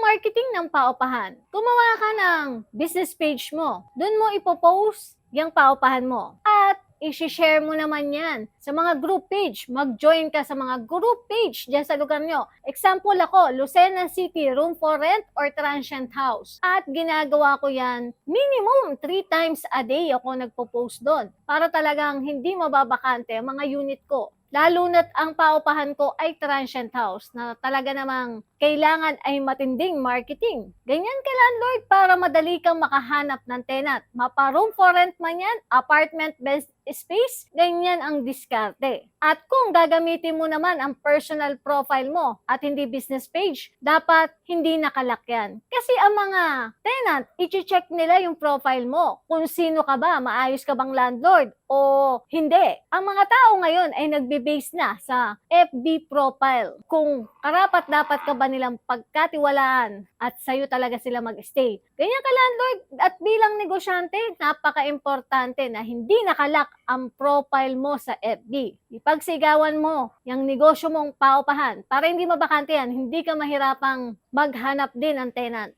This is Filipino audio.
marketing ng paupahan. Gumawa ka ng business page mo. Doon mo ipopost yung paupahan mo. At i-share mo naman yan sa mga group page. Mag-join ka sa mga group page dyan sa lugar nyo. Example ako, Lucena City, room for rent or transient house. At ginagawa ko yan, minimum 3 times a day ako nagpo-post doon. Para talagang hindi mababakante ang mga unit ko. Lalo na't ang paupahan ko ay transient house na talaga namang kailangan ay matinding marketing. Ganyan ka landlord para madali kang makahanap ng tenant. Mapa-room for rent man yan, apartment-based space, ganyan ang diskarte. At kung gagamitin mo naman ang personal profile mo at hindi business page, dapat hindi nakalak yan. Kasi ang mga tenant, i-check nila yung profile mo. Kung sino ka ba, maayos ka bang landlord o hindi. Ang mga tao ngayon ay nagbe-base na sa FB profile. Kung karapat dapat ka ba nilang pagkatiwalaan at sa'yo talaga sila mag-stay. Ganyan ka landlord at bilang negosyante, napaka-importante na hindi nakalak ang profile mo sa FB. Ipagsigawan mo yung negosyo mong paupahan para hindi mabakante yan, hindi ka mahirapang maghanap din ng tenant.